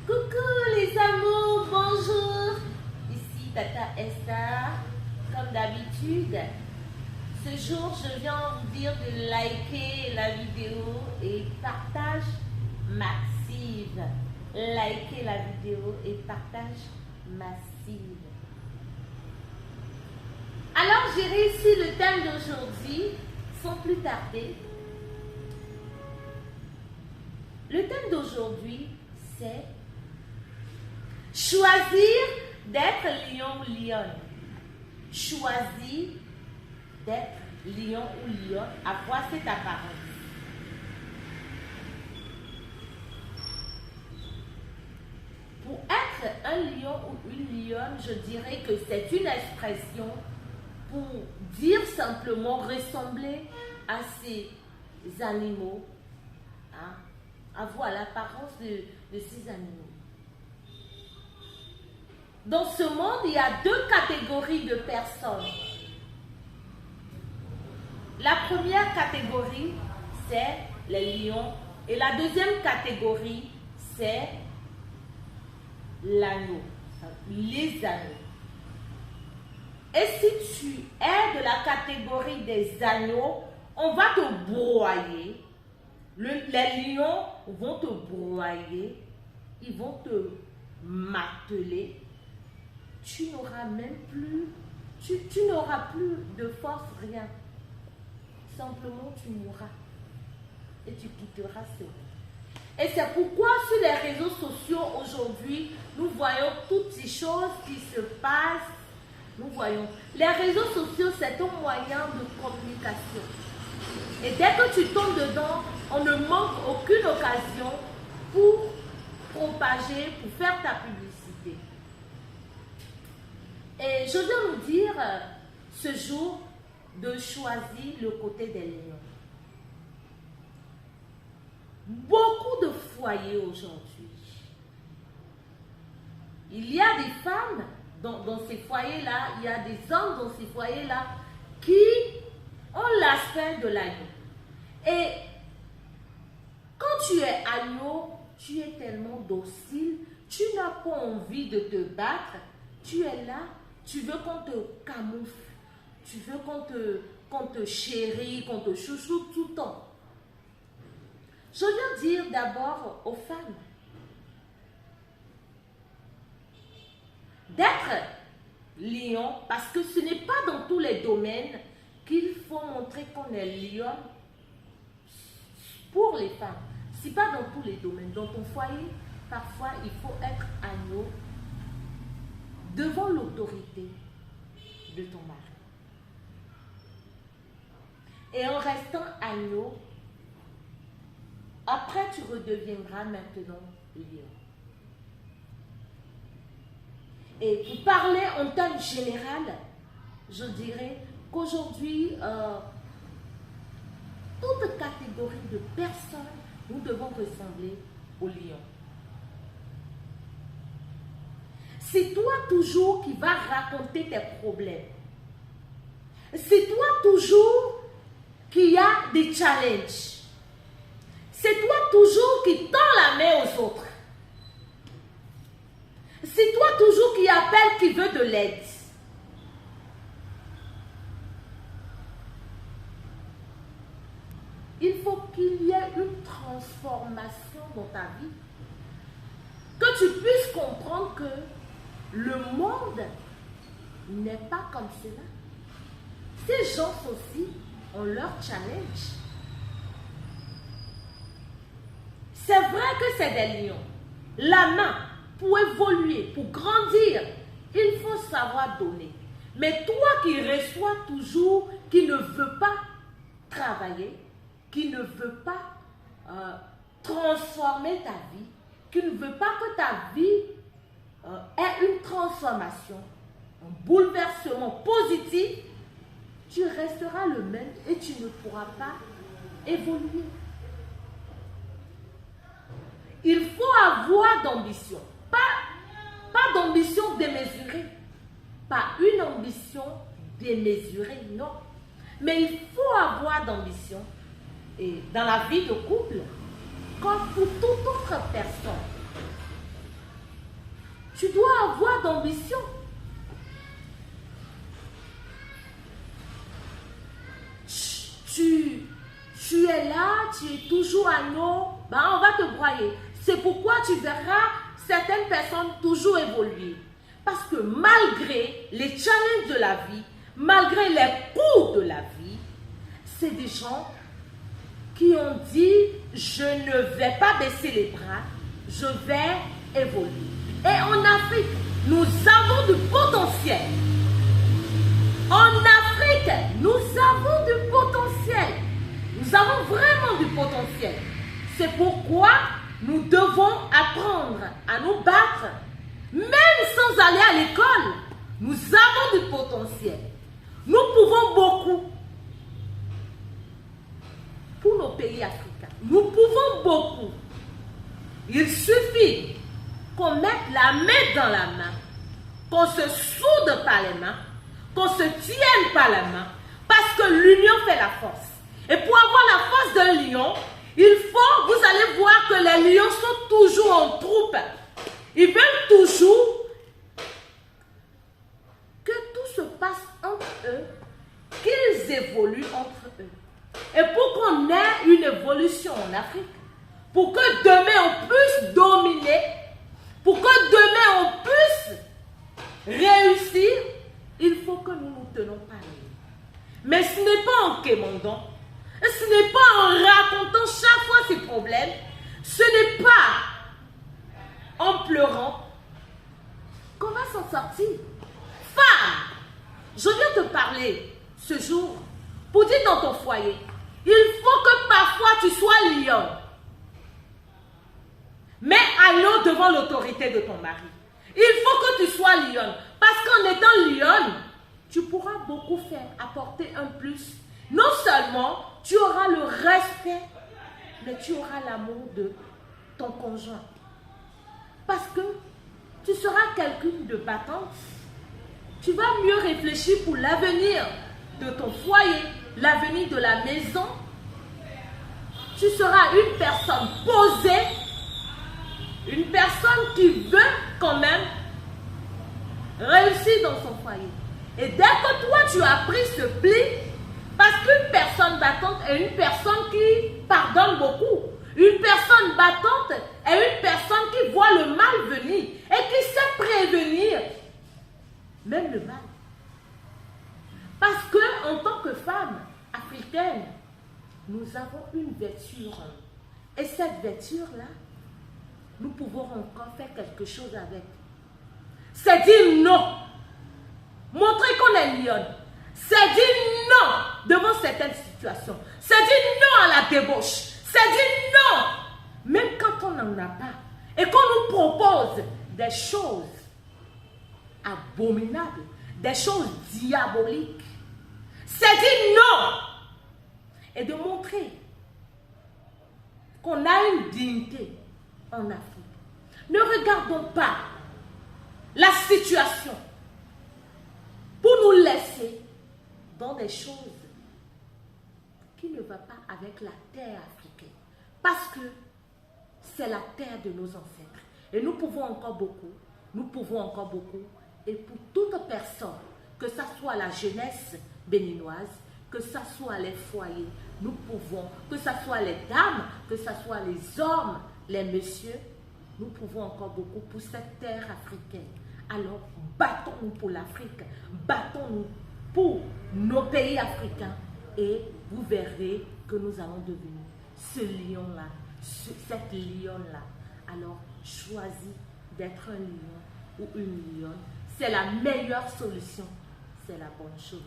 Coucou les amours, bonjour. Ici Tata Esther. Comme d'habitude, ce jour je viens vous dire de liker la vidéo et partage massive. Liker la vidéo et partage massive. Alors j'ai réussi le thème d'aujourd'hui sans plus tarder. Le thème d'aujourd'hui c'est choisir d'être lion ou lionne. Choisir d'être lion ou lionne, avoir cette apparence. Pour être un lion ou une lionne, je dirais que c'est une expression pour dire simplement ressembler à ces animaux, hein, avoir l'apparence de ces animaux. Dans ce monde, il y a deux catégories de personnes. La première catégorie, c'est les lions. Et la deuxième catégorie, c'est l'agneau, les agneaux. Et si tu es de la catégorie des agneaux, on va te broyer. Les lions vont te broyer, ils vont te marteler. Tu n'auras même plus, tu n'auras plus de force, rien. Simplement, tu mourras et tu quitteras ce monde. Et c'est pourquoi sur les réseaux sociaux aujourd'hui, nous voyons toutes ces choses qui se passent. Nous voyons. Les réseaux sociaux, c'est un moyen de communication. Et dès que tu tombes dedans, on ne manque aucune occasion pour propager, pour faire ta publicité. Et je viens vous dire ce jour de choisir le côté des lions. Beaucoup de foyers aujourd'hui. Il y a des femmes dans ces foyers-là, il y a des hommes dans ces foyers-là qui ont l'aspect de l'agneau. Et quand tu es agneau, tu es tellement docile, tu n'as pas envie de te battre, tu es là, tu veux qu'on te camoufle, tu veux qu'on te chérit, qu'on te chouchoute tout le temps. Je viens dire d'abord aux femmes d'être lion, parce que ce n'est pas dans tous les domaines qu'il faut montrer qu'on est lion pour les femmes. Ce n'est pas dans tous les domaines. Dans ton foyer, parfois, il faut être agneau devant l'autorité de ton mari. Et en restant agneau, après tu redeviendras maintenant lion. Et pour parler en termes général, je dirais qu'aujourd'hui, toute catégorie de personnes, nous devons ressembler au lion. C'est toi toujours qui vas raconter tes problèmes. C'est toi toujours qui a des challenges. C'est toi toujours qui tend la main aux autres. C'est toi toujours qui appelle, qui veut de l'aide. Il faut qu'il y ait une transformation dans ta vie. Que tu puisses comprendre que le monde n'est pas comme cela. Ces gens aussi ont leur challenge. C'est vrai que c'est des lions. La main, pour évoluer, pour grandir, il faut savoir donner. Mais toi qui reçois toujours, qui ne veux pas travailler, qui ne veut pas transformer ta vie, qui ne veut pas que ta vie ait une transformation, un bouleversement positif, tu resteras le même et tu ne pourras pas évoluer. Il faut avoir d'ambition, pas d'ambition démesurée, pas une ambition démesurée, non. Mais il faut avoir d'ambition. Et dans la vie de couple, comme pour toute autre personne, Tu dois avoir d'ambition. Tu es là, tu es toujours à l'eau, ben on va te broyer. C'est pourquoi tu verras certaines personnes toujours évoluer. Parce que malgré les challenges de la vie, malgré les coups de la vie, c'est des gens qui ont dit, je ne vais pas baisser les bras, je vais évoluer. Et en Afrique, nous avons du potentiel. En Afrique, nous avons du potentiel. Nous avons vraiment du potentiel. C'est pourquoi nous devons apprendre à nous battre. Même sans aller à l'école, nous avons du potentiel. Nous pouvons beaucoup pour nos pays africains. Nous pouvons beaucoup. Il suffit qu'on mette la main dans la main, qu'on se soude par les mains, qu'on se tienne par la main, parce que l'union fait la force. Et pour avoir la force d'un lion, il faut, vous allez voir que les lions sont toujours en troupe. Ils veulent toujours que tout se passe entre eux, qu'ils évoluent entre eux. Et pour qu'on ait une évolution en Afrique, pour que demain on puisse dominer, pour que demain on puisse réussir, il faut que nous nous tenons par les mains. Mais ce n'est pas en quémandant, ce n'est pas en racontant chaque fois ses problèmes, ce n'est pas en pleurant qu'on va s'en sortir. Femme, je viens te parler ce jour pour dire dans ton foyer, il faut que parfois tu sois lionne. Mais allons devant l'autorité de ton mari. Il faut que tu sois lionne. Parce qu'en étant lionne, tu pourras beaucoup faire, apporter un plus. Non seulement tu auras le respect, mais tu auras l'amour de ton conjoint. Parce que tu seras quelqu'un de battante. Tu vas mieux réfléchir pour l'avenir de ton foyer, l'avenir de la maison. Tu seras une personne posée, une personne qui veut quand même réussir dans son foyer. Et dès que toi tu as pris ce pli, parce qu'une personne battante est une personne qui pardonne beaucoup. Une personne battante est une personne qui voit le mal venir et qui sait prévenir même le mal. Parce que en tant que femme africaine, nous avons une vertu. Et cette vertu-là, nous pouvons encore faire quelque chose avec. C'est dire non. Montrer qu'on est lionne. C'est dire non devant certaines situations. C'est dire non à la débauche. C'est dire non. Même quand on n'en a pas. Et qu'on nous propose des choses abominables. Des choses diaboliques. C'est dire non. Et de montrer qu'on a une dignité en Afrique. Ne regardons pas la situation pour nous laisser dans des choses qui ne vont pas avec la terre africaine. Parce que c'est la terre de nos ancêtres. Et nous pouvons encore beaucoup. Nous pouvons encore beaucoup. Et pour toute personne, que ce soit la jeunesse béninoise, que ce soit les foyers, nous pouvons, que ce soit les dames, que ce soit les hommes, les messieurs, nous pouvons encore beaucoup pour cette terre africaine. Alors, battons-nous pour l'Afrique, battons-nous pour nos pays africains et vous verrez que nous allons devenir ce lion-là, cette lionne-là. Alors, choisis d'être un lion ou une lionne. C'est la meilleure solution, c'est la bonne chose.